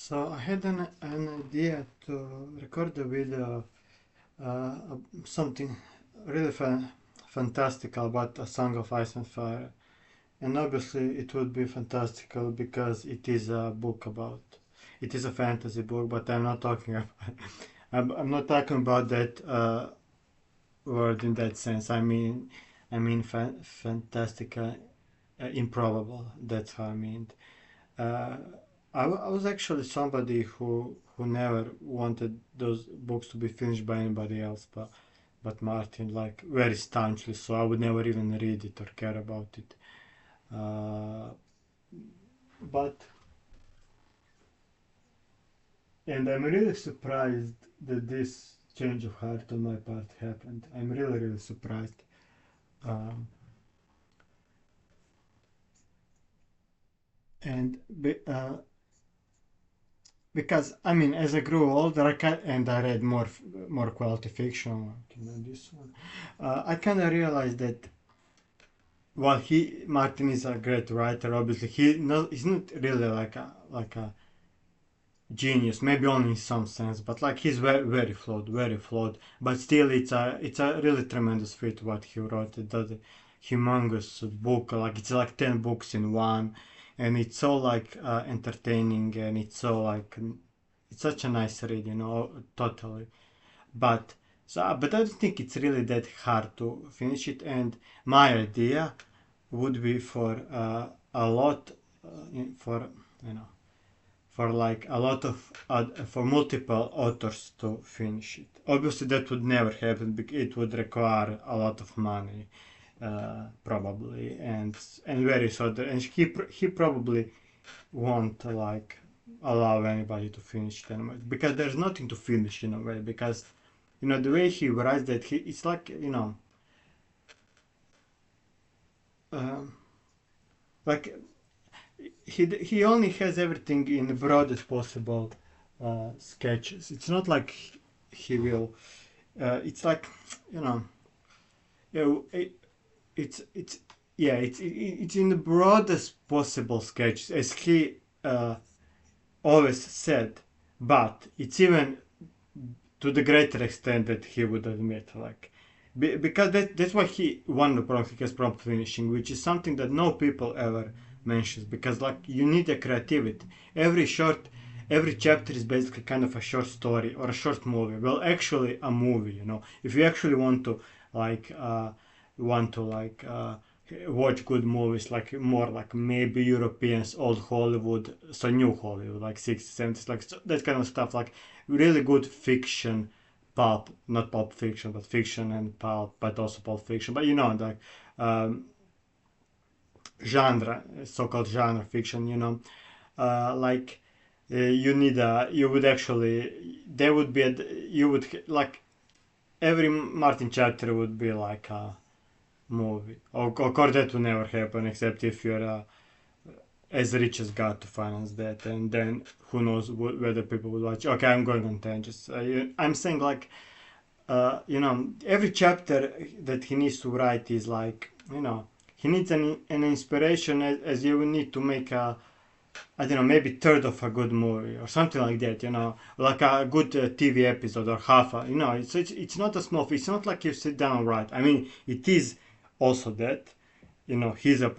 So I had an idea to record a video, something really fantastical about A Song of Ice and Fire. And obviously it would be fantastical because it is a book about, it is a fantasy book, but I'm not talking about, I'm not talking about that word in that sense. I mean fantastical, improbable. That's how I mean. Uh, I was actually somebody who never wanted those books to be finished by anybody else, but Martin, like very staunchly. So I would never even read it or care about it. Uh, but and I'm really surprised that this change of heart on my part happened. I'm really surprised. Um, and because I mean, as I grew older, and I read more quality fiction, like, this one. I kind of realized that while Martin is a great writer, obviously he's not really like a genius. Maybe only in some sense, but like he's very flawed, very flawed. But still, it's a really tremendous feat what he wrote. It does a humongous book, like it's like 10 books in one, and it's so like entertaining, and it's so like it's such a nice read, totally. But but I don't think it's really that hard to finish it. And my idea would be for a lot, for you know for like a lot of for multiple authors to finish it. Obviously, that would never happen because it would require a lot of money, probably, and various other. And he probably won't like allow anybody to finish it anymore because there's nothing to finish in a way. Because the way he writes that it's like um, like he only has everything in the broadest possible sketches. It's not like he will. It's like you know, it, it's yeah, it's in the broadest possible sketches as he always said, but it's even to the greater extent that he would admit, like. Because that's why he won the prompt, he has prompt finishing, which is something that no people ever mentions. Because like you need a creativity. Every chapter is basically kind of a short story or a short movie. Well, actually, a movie. If you actually like, want to like watch good movies, like more like maybe Europeans, old Hollywood, so new Hollywood, like 60s, 70s, like that kind of stuff, like really good fiction, pulp, not pulp fiction, but fiction and pulp, but also pulp fiction. But like um, genre, so-called genre fiction, like you would actually, there would be, you would like every Martin chapter would be like a movie. Of course, that would never happen except if you're as rich as God to finance that, and then who knows whether people would watch. Okay, I'm going on tangents. I'm saying like every chapter that he needs to write is like, he needs an inspiration as you would need to make a, I don't know, maybe third of a good movie or something like that, like a good TV episode or half a, it's not a small, it's not like you sit down and write. I mean, it is also that, he's a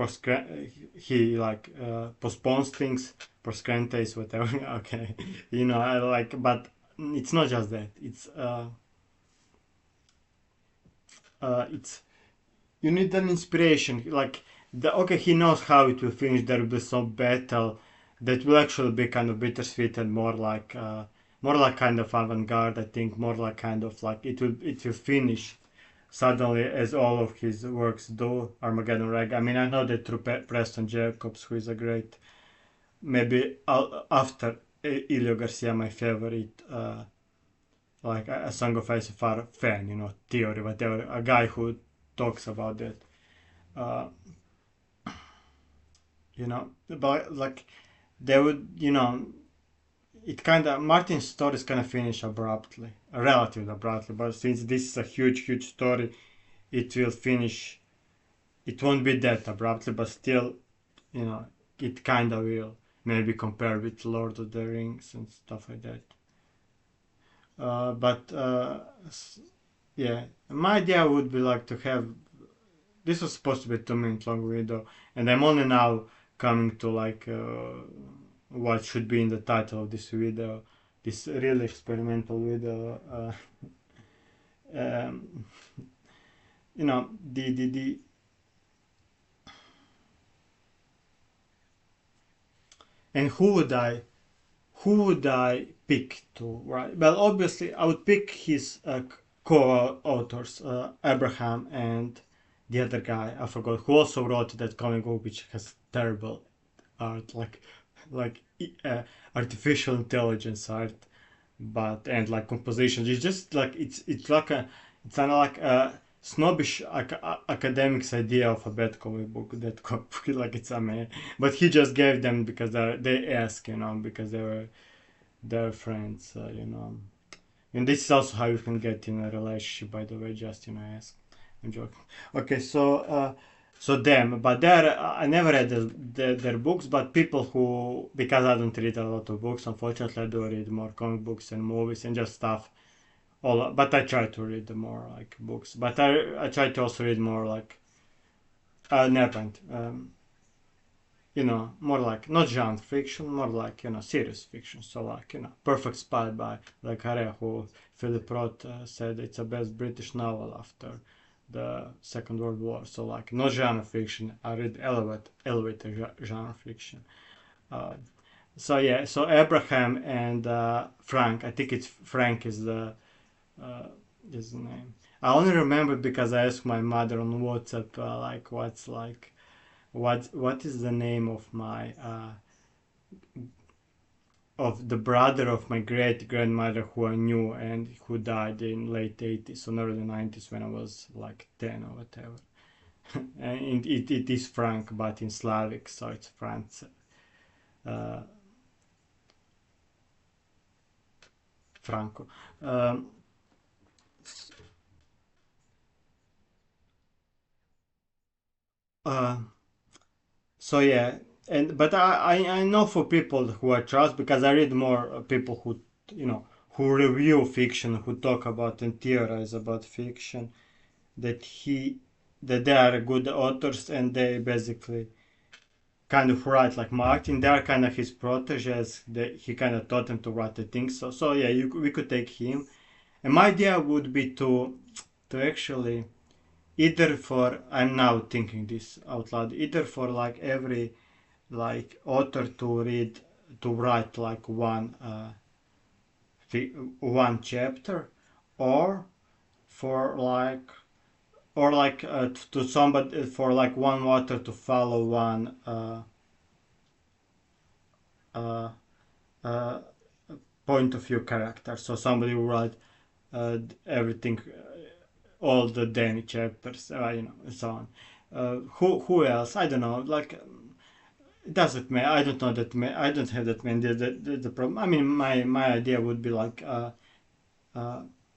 he like postpones things, proscrentes, whatever. Okay, I like, but it's not just that. It's you need an inspiration. Like okay, he knows how it will finish. There will be some battle that will actually be kind of bittersweet and more like kind of avant-garde. I think more like kind of like it will finish suddenly as all of his works do. Armageddon Rag. I mean, I know that through Preston Jacobs, who is a great, maybe after Elio Garcia, my favorite. Like a Song of Ice and Fire fan, theory, whatever, a guy who talks about that. Uh, but like they would, it kind of Martin's stories kind of finish abruptly, relatively abruptly. But since this is a huge story, it will finish. It won't be that abruptly, but still, you know, it kind of will. maybe compared with Lord of the Rings and stuff like that. But yeah, my idea would be like to have this was supposed to be a 2 minute long video, and I'm only now coming to like what should be in the title of this video, this really experimental video. Um, the and who would I pick to write? Well, obviously, I would pick his co-authors, Abraham and the other guy, I forgot, who also wrote that comic book, which has terrible art, like artificial intelligence art, but and like compositions. It's just like it's like a it's kind of like a snobbish academics idea of a bad comic book that like it's a man, but he just gave them because they ask, because they're friends, and this is also how you can get in a relationship, by the way, just ask. I'm joking. Okay, so them, but I never read their books, but people who, because I don't read a lot of books, unfortunately, I do read more comic books and movies and just stuff. But I try to read more like books, but I try to also read more like never mind. More like not genre fiction, more like serious fiction. So like Perfect Spy by Le Carre, who Philip Roth said it's the best British novel after the Second World War. So like not genre fiction. I read elevator genre fiction. Uh, so yeah, so Abraham and Frank. I think it's Frank uh, is the name. I only remember because I asked my mother on WhatsApp like what is the name of my of the brother of my great grandmother who I knew and who died in late 80s or early 90s when I was like 10 or whatever. And it is Frank, but in Slavic, so it's Franz. Uh, Franco. Um, uh, so yeah, and but I know for people who I trust because I read more people who review fiction, who talk about and theorize about fiction, that he that they are good authors and they basically kind of write like Martin. They are kind of his proteges. He kind of taught them to write the things. So yeah, we could take him. And my idea would be to actually either for I'm now thinking this out loud, either for like every like author to write like one chapter, or for like to somebody for like one author to follow one uh, uh, point of view character. So somebody will write everything, all the Danny chapters, and so on. Who else? I don't know. Like it doesn't matter. I don't know that. I don't have that many. The problem. I mean, my idea would be like uh,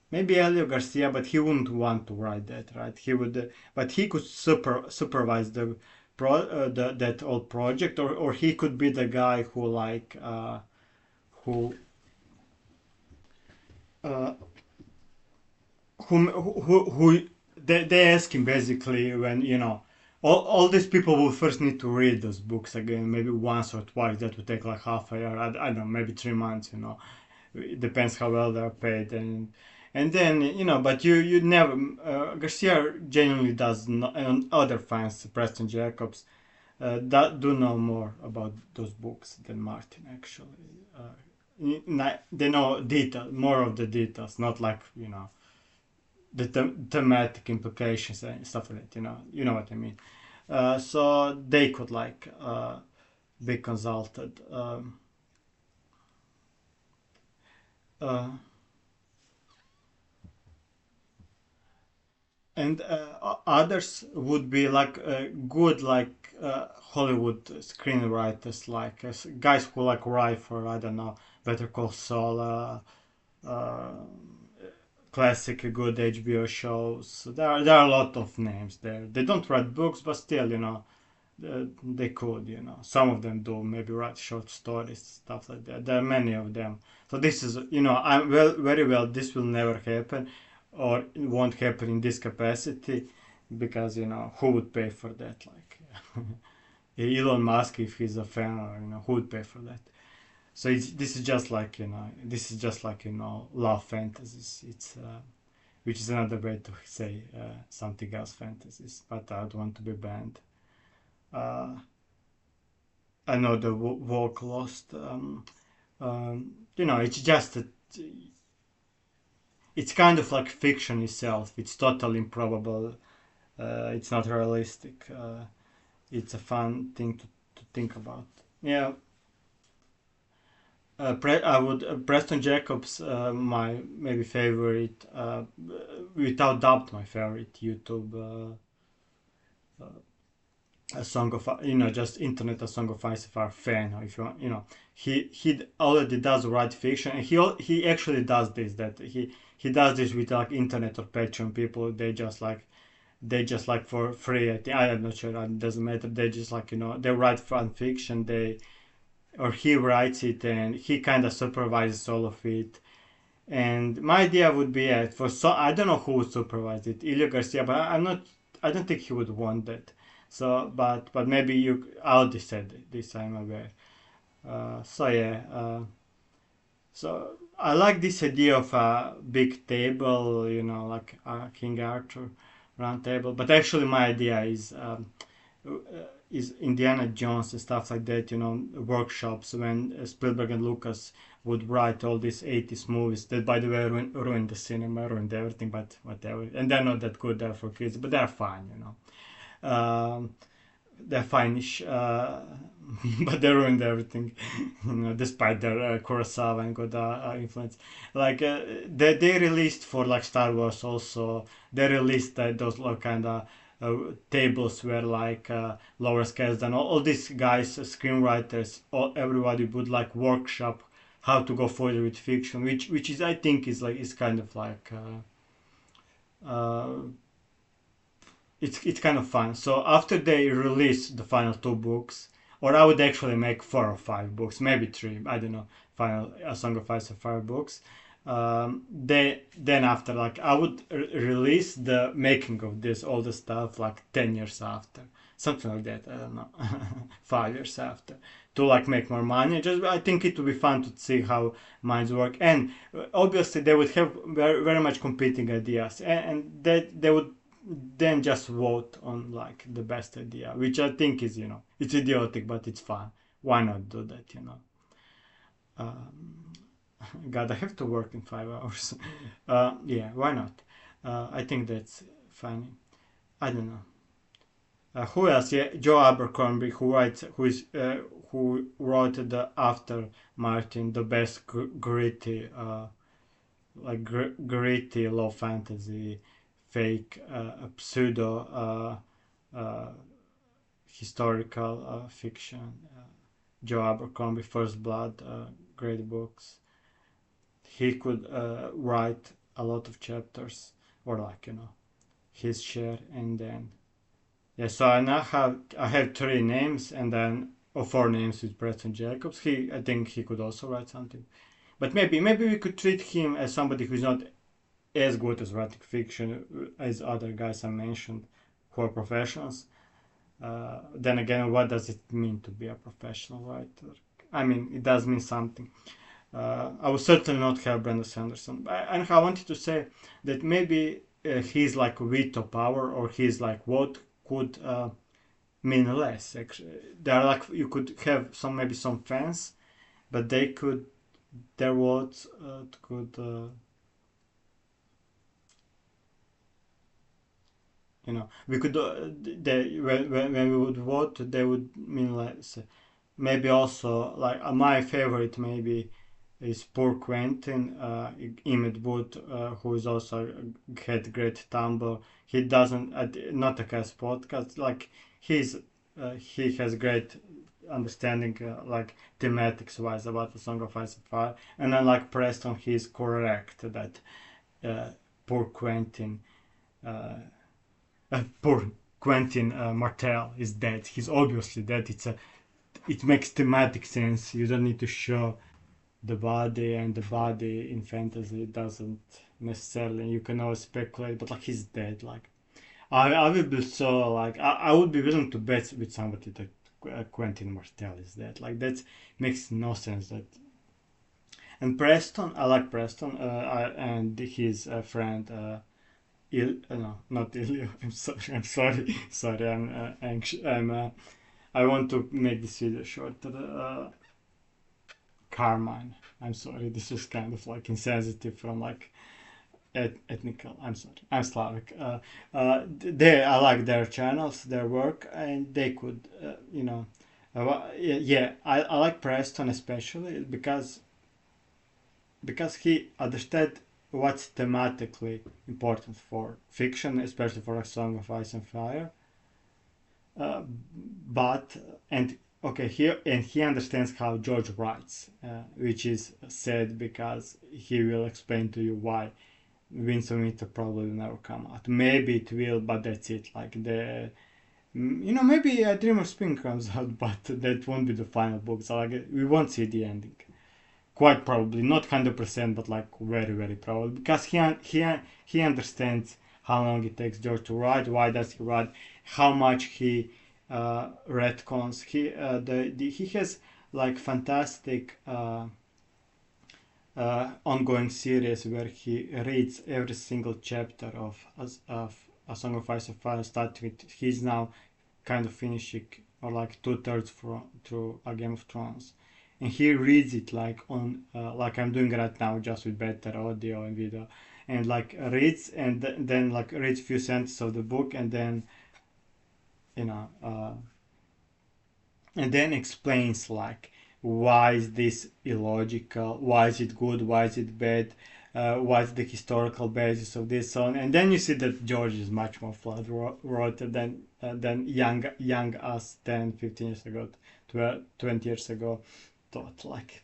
maybe Elio Garcia, but he wouldn't want to write that, right? He would, but he could supervise that old project, or he could be the guy who like who uh, who they ask him basically when all these people will first need to read those books again, maybe once or twice. That would take like half a year. I don't know, maybe 3 months. It depends how well they're paid, and then but you never Garcia genuinely does not, and other fans, Preston Jacobs, that do know more about those books than Martin actually. They know more of the details, not like the thematic implications and stuff like that. You know what I mean. So they could like be consulted. Uh, and others would be like good like Hollywood screenwriters, like guys who like write for I don't know Better Call Saul, uh, classic good HBO shows. There are a lot of names there. They don't write books, but still they could, some of them do maybe write short stories, stuff like that. There are many of them. So this is, I'm very well. This will never happen, or it won't happen in this capacity, because who would pay for that? Like Elon Musk, if he's a fan, or who would pay for that? So this is just like love fantasies. It's which is another way to say something else fantasies, but I don't want to be banned. Uh, I know the walk lost. It's just it's kind of like fiction itself. It's totally improbable. It's not realistic. It's a fun thing to think about. Yeah, I would Preston Jacobs, my maybe favorite, without doubt my favorite YouTube a song of just internet a song of ice if are fan, or if you want, he already does write fiction, and he actually does this, that he does this with like internet or Patreon people. They just like for free. I'm not sure, it doesn't matter. They just like they write fan fiction. Or he writes it, and he kind of supervises all of it. And my idea would be, for so I don't know who would supervise it, Ilya Garcia, but I'm not. I don't think he would want that. So, but maybe Aldi said this. I'm aware. So yeah. So I like this idea of a big table, like King Arthur round table. But actually, my idea is Indiana Jones and stuff like that. Workshops when Spielberg and Lucas would write all these 80s movies that, by the way, ruined the cinema, ruined everything, but whatever. And they're not that good there for kids, but they're fine. They're fine-ish, but they ruined everything, despite their Kurosawa and Godard influence. Like they released for like Star Wars also. They released those like kind of tables where like Lawrence Kasdan, all these guys, screenwriters, everybody would like workshop how to go further with fiction, which is, I think, is kind of like. It's kind of fun. So after they release the final two books, or I would actually make 4 or 5 books, maybe three, I don't know, final A Song of Ice and Fire books. Then after, like, I would release the making of this, all the stuff, like 10 years after, something like that. I don't know, 5 years after, to like make more money. Just I think it would be fun to see how minds work, and obviously they would have very much competing ideas, and that they would then just vote on like the best idea, which I think is, it's idiotic, but it's fun. Why not do that? Um, God, I have to work in 5 hours. Yeah, why not? I think that's funny. I don't know. Who else? Yeah, Joe Abercrombie, who wrote the After Martin, the best gritty, like gritty low fantasy, fake, pseudo historical fiction. Joe Abercrombie, First Blood, great books. He could write a lot of chapters, or like his share, and then yeah. So I have 3 names, and then 4 names with Preston Jacobs. I think he could also write something, but maybe we could treat him as somebody who's not as good as writing fiction as other guys I mentioned who are professionals. Then again, what does it mean to be a professional writer? I mean, it does mean something. I would certainly not have Brandon Sanderson. And I wanted to say that maybe his like veto power, or his like vote, could mean less. Actually, there are like, you could have maybe some fans, but their votes could we could when we would vote, they would mean less. Maybe also like my favorite maybe is Poor Quentin, Emmett Wood, who is also had great tumble. He doesn't not a cast podcast, like he has great understanding, like thematics wise, about the Song of Ice and Fire. And then like Preston, he's correct that Poor Quentin, uh, Poor Quentin Martel is dead. He's obviously dead. It makes thematic sense. You don't need to show the body, and the body in fantasy doesn't necessarily. You can always speculate, but like he's dead. Like I would be so like I would be willing to bet with somebody that Quentin Martel is dead. Like that makes no sense. That and Preston, I like Preston, and his friend. No, not Ilya. I'm sorry. I'm sorry. Sorry. I'm anxious. I want to make this video shorter. Carmine. I'm sorry. This is kind of like insensitive from like ethnical. I'm sorry. I'm Slavic. They I like their channels, their work, and they could, yeah. I like Preston especially because he understood what's thematically important for fiction, especially for A Song of Ice and Fire. But and okay, he understands how George writes, which is sad because he will explain to you why Winds of Winter probably will never come out. Maybe it will, but that's it. Like maybe a Dream of Spring comes out, but that won't be the final book. So like we won't see the ending. Quite probably, not 100%, but like very, very probably, because he understands how long it takes George to write, why does he write, how much he retcons. He has like fantastic ongoing series where he reads every single chapter of A Song of Ice and Fire. Start with he's now kind of finishing or like two-thirds through A Game of Thrones, and he reads it like on like I'm doing right now, just with better audio and video, and like reads and then like reads few sentences of the book, and then you know uh, and then explains like why is this illogical, why is it good, why is it bad, what's the historical basis of this song, and then you see that George is much more flat wrote than young us 10, 15 years ago, 20 years ago thought like.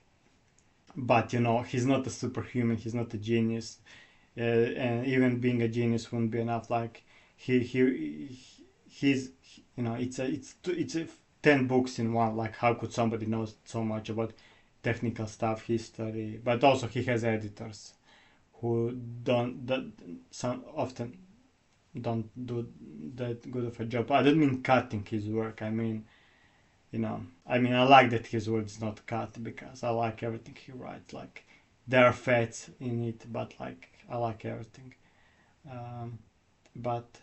But he's not a superhuman, he's not a genius, and even being a genius wouldn't be enough. Like he's it's 10 books in one. Like how could somebody know so much about technical stuff, history, but also he has editors who don't that some often don't do that good of a job. I don't mean cutting his work. I like that his work is not cut because I like everything he writes. Like there are facts in it, but like I like everything. Um, but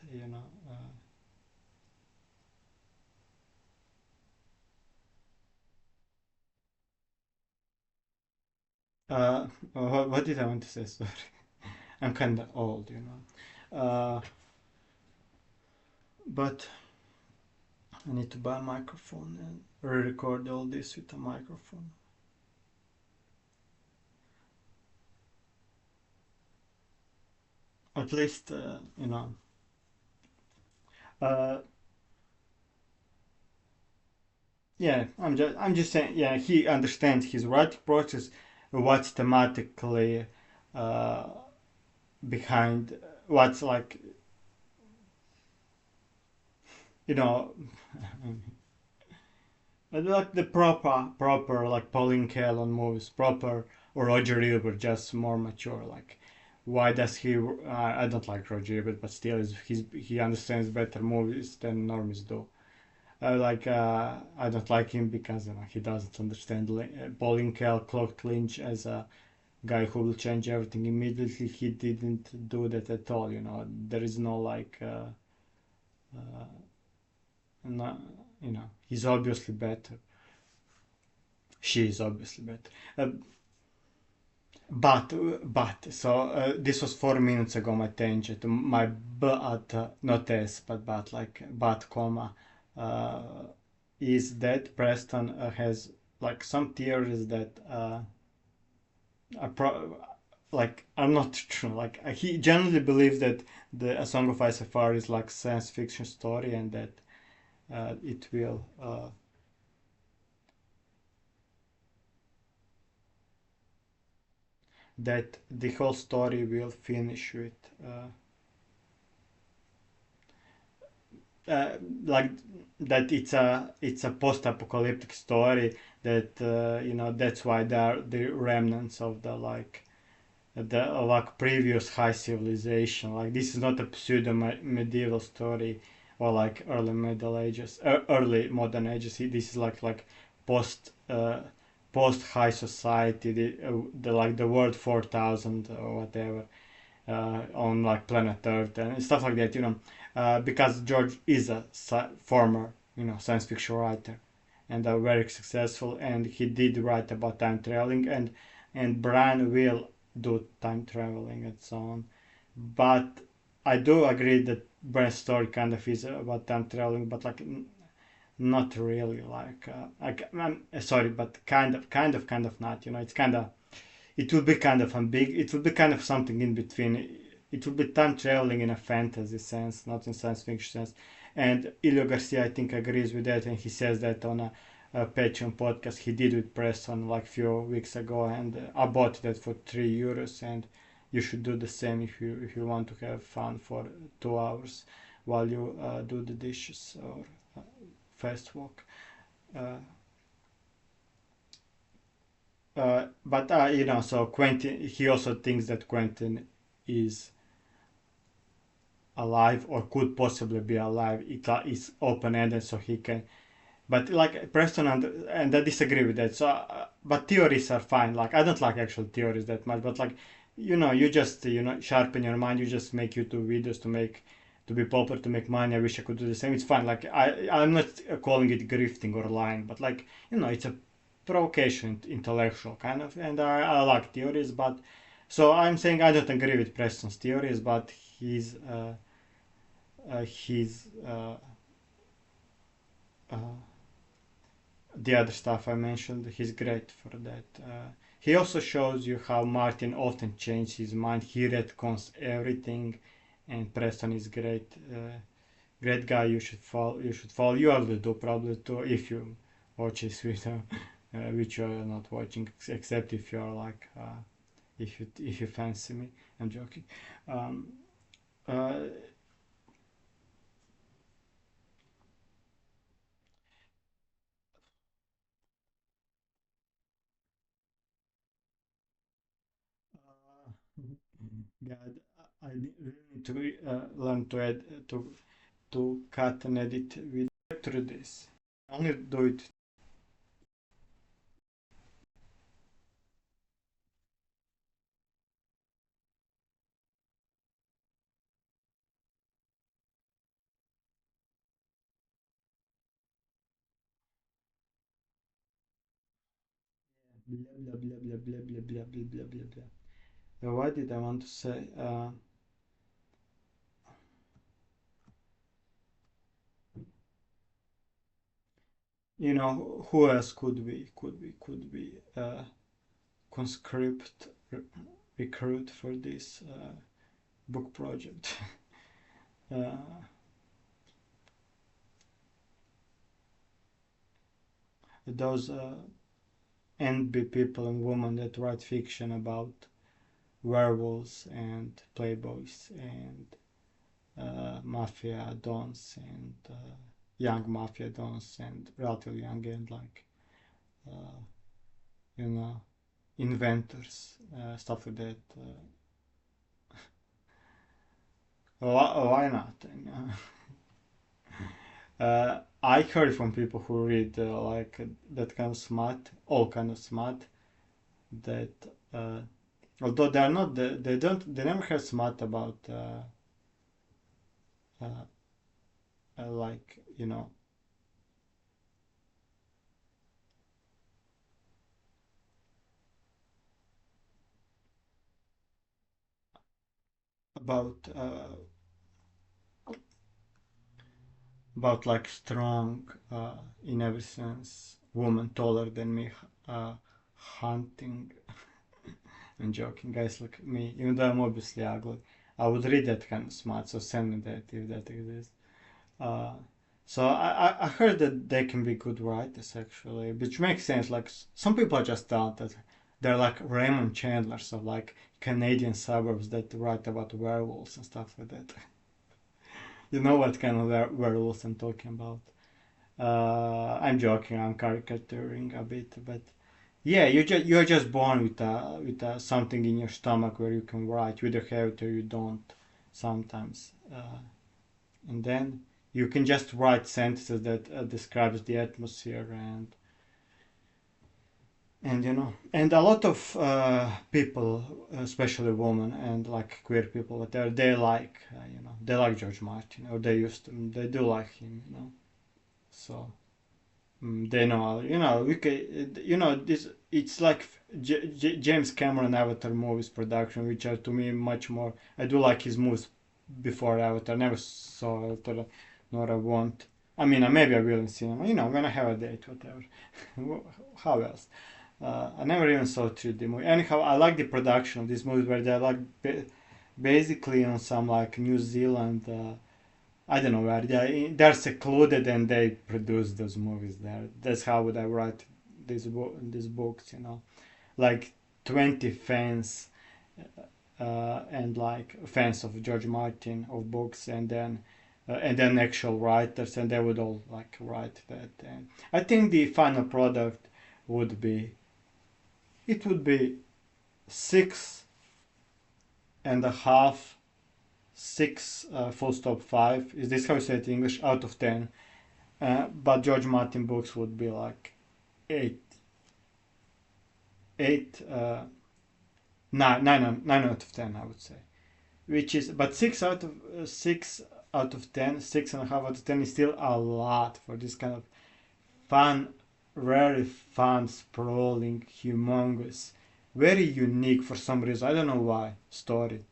what did I want to say? Sorry, I'm kind of old. But I need to buy a microphone and re-record all this with a microphone. At least, Uh, yeah, I'm just saying. Yeah, he understands his writing process, what's thematically uh, behind, what's like, you know, like the proper like Pauline Kael on movies, proper, or Roger Ebert, just more mature. Like, why does he? I don't like Roger Ebert, but still, he understands better movies than normies do. I don't like him because he doesn't understand Pauline Kael clocked Lynch as a guy who will change everything immediately. He didn't do that at all. There is no like, uh, no, he's obviously better. She is obviously better. Uh, but this was 4 minutes ago. My tangent, my but not s but like but comma uh, is that Preston has like some theories that are like I'm not true. Like he generally believes that the A Song of Ice and Fire is like science fiction story, and that it will that the whole story will finish with uh, like that it's a post-apocalyptic story that that's why there are the remnants of the previous high civilization. Like this is not a pseudo medieval story or like early middle ages, early modern ages. This is like post post high society, the like the world 4000 or whatever, on like planet Earth and stuff like that. Because George is a former science fiction writer and very successful, and he did write about time traveling, and Brian will do time traveling and so on. But I do agree that Brian's story kind of is about time traveling, but like not really. I'm sorry, but kind of not. It's kind of, it will be kind of big. It will be kind of something in between. It will be time traveling in a fantasy sense, not in science fiction sense. And Ilio Garcia, I think, agrees with that, and he says that on a Patreon podcast he did with Preston like few weeks ago, and I bought that for €3, and you should do the same if you want to have fun for 2 hours while you do the dishes or fast walk. Uh, but so Quentin, he also thinks that Quentin is alive or could possibly be alive. It is open ended, so he can. But like Preston and I disagree with that. So, but theories are fine. Like I don't like actual theories that much. But like, you just sharpen your mind. You just make YouTube videos to be popular, to make money. I wish I could do the same. It's fine. Like I'm not calling it grifting or lying, but like it's a provocation, intellectual kind of, and I like theories. But so I'm saying I don't agree with Preston's theories, but his uh, the other stuff I mentioned, he's great for that. He also shows you how Martin often changes his mind. He retcons everything, and Preston is great. Great guy. You should follow. You should follow. You already do probably too if you watch his video, which you are not watching, except if you're like if you fancy me. I'm joking. Um, uh, God, I really need to learn to to cut and edit video through this. Only do it. Blah blah blah blah blah blah blah blah blah blah blah. What did I want to say? Who else could we conscript recruit for this book project? uh, those NB people and women that write fiction about werewolves and playboys and mafia dons and young mafia dons and relatively young and like uh, you know inventors, stuff like that. Why not? I heard from people who read that kind of smart, all kind of smart, that although they are not, they never have smart about uh, like about like strong, in every sense, woman taller than me, uh, hunting. I'm joking, guys. Look at me, even though I'm obviously ugly. I would read that kind of smart, so send me that if that exists. Uh, so I heard that they can be good writers actually, which makes sense. Like some people are just talented. They're like Raymond Chandlers of like Canadian suburbs that write about werewolves and stuff like that. You know what kind of werewolves I'm talking about. I'm joking. I'm caricaturing a bit, but yeah, you're just born with something in your stomach where you can write. You either have it or you don't. Sometimes, and then you can just write sentences that describes the atmosphere and and a lot of people, especially women and like queer people, whatever, they like they like George Martin, or they used to, they do like him, so. They know, we can, this. It's like James Cameron Avatar movies production, which are to me much more. I do like his movies before Avatar. Never saw Avatar, nor I want. I mean, maybe I will in cinema. When I have a date, whatever. How else? I never even saw 3D movie. Anyhow, I like the production of these movies where they're like basically on some like New Zealand. I don't know where they're secluded and they produce those movies there. That's how would I write these books, like 20 fans and like fans of George Martin of books, and then actual writers, and they would all like write that. And I think the final product would be it would be 6.5, 6 full stop 5. Is this how you say it in English? Out of 10. But George Martin books would be like 8, 8, 9 out of 10, I would say. Which is, but 6 out of 10, 6.5 out of 10 is still a lot for this kind of fun, very fun, sprawling, humongous, very unique for some reason. I don't know why. Story.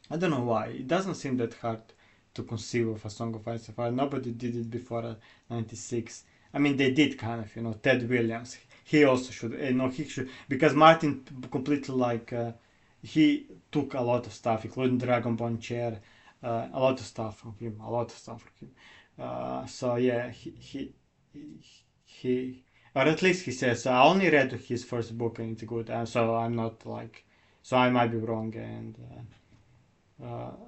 I don't know why. It doesn't seem that hard to conceive of a Song of Ice and Fire. Nobody did it before '96. I mean, they did kind of, Ted Williams. He also should, he should, because Martin completely like, he took a lot of stuff, including Dragon Bone Chair, a lot of stuff from him, a lot of stuff from him. So yeah, he, or at least he says, so I only read his first book and it's good, and so I'm not like, so I might be wrong, and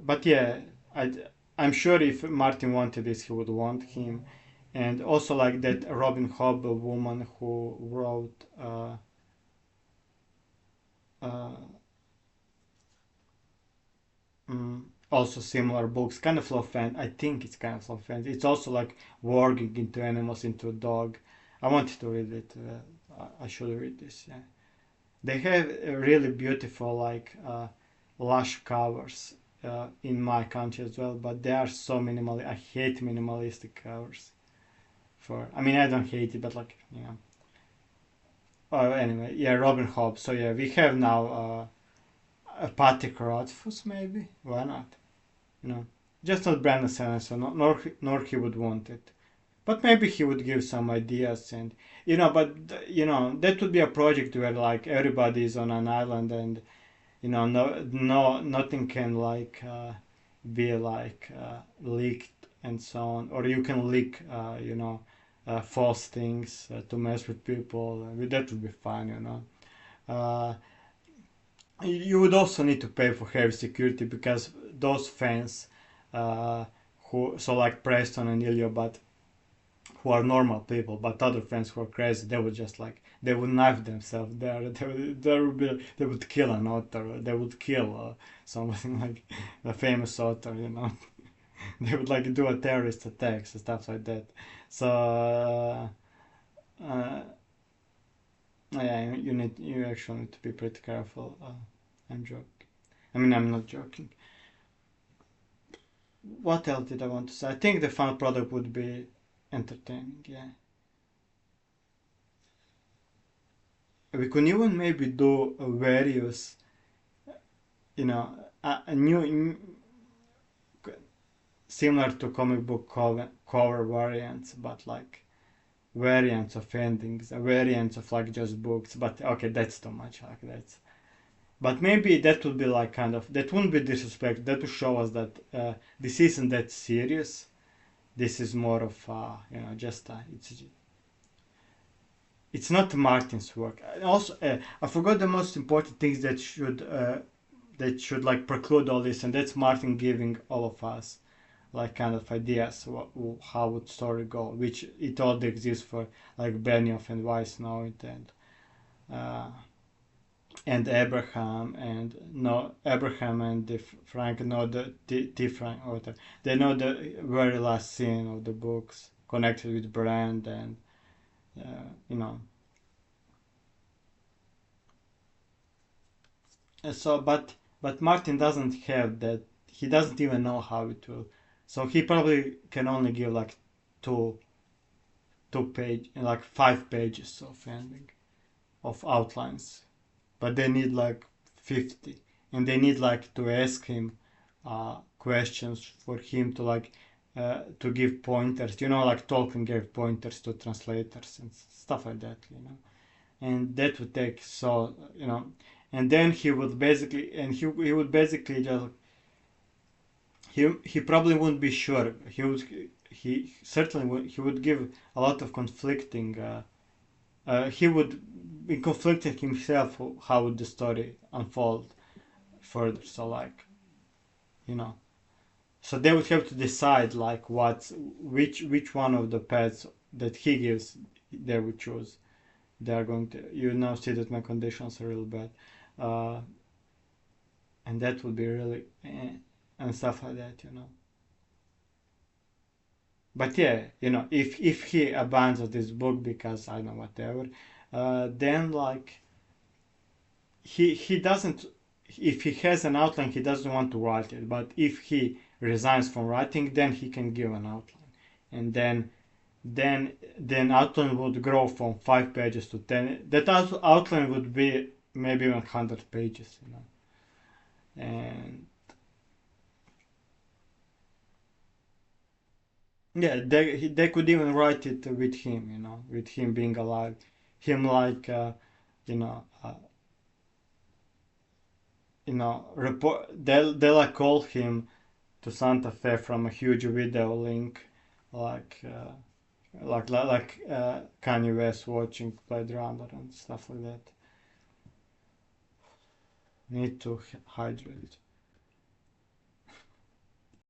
but yeah, I, I'm sure if Martin wanted this, he would want him. And also like that Robin Hobb, a woman who wrote uh, also similar books, kind of love fan. I think it's kind of love fan. It's also like warging into animals, into a dog. I wanted to read it. I should read this. Yeah, they have really beautiful like lush covers in my country as well, but they are so minimal. I hate minimalistic covers. I mean, I don't hate it, but like Oh, anyway, yeah, Robin Hobb. So yeah, we have now a Patrick Rothfuss, maybe. Why not? You know, just not Brandon Sanderson. Nor he would want it. But maybe he would give some ideas, and but that would be a project where like everybody is on an island, and nothing can like be like leaked and so on, or you can leak false things to mess with people. That would be fun. uh, you would also need to pay for heavy security because those fans who so like Preston and Ilya, but who are normal people, but other fans who are crazy, they would just like they would knife themselves there. They would kill an author. They would kill something like a famous author. They would like do a terrorist attacks and stuff like that. So yeah, you actually need to be pretty careful. I'm joking. I mean, I'm not joking. What else did I want to say? I think the final product would be entertaining. Yeah, we could even maybe do a various, a new similar to comic book cover variants, but like variants of endings, variants of like just books. But okay, that's too much. Like that's. But maybe that would be like kind of that wouldn't be disrespect. That would show us that this isn't that serious. This is more of just it's not Martin's work. And also, I forgot the most important things that should like preclude all this, and that's Martin giving all of us like kind of ideas how would story go, which it already exists for like Benioff and Weiss know it, uh, and Abraham and no Abraham and Frank know the different author. They know the very last scene of the books connected with Brand and you know. So, but Martin doesn't have that. He doesn't even know how it will. So he probably can only give like two like 5 pages of ending of outlines, but they need like 50, and they need like to ask him questions for him to like to give pointers. You know, like Tolkien gave pointers to translators and stuff like that. You know, and that would take so you know, and then he would basically he would basically just he probably wouldn't be sure. He certainly would he would give a lot of conflicting. He would be conflicting himself how would the story unfold further. So like you know, so they would have to decide like which one of the paths that he gives they would choose. They are going to you now see that my conditions are real bad, uh, and that would be really and stuff like that. You know. But yeah, you know, if he abandons this book because I don't know whatever, then like he doesn't. If he has an outline, he doesn't want to write it. But if he resigns from writing, then he can give an outline, and then outline would grow from 5 pages to 10. That outline would be maybe 100 pages, you know, and yeah, they could even write it with him, you know, with him being alive, him like you know, report. They'll like call him to Santa Fe from a huge video link, like Kanye West watching Blade Runner and stuff like that. Need to hydrate.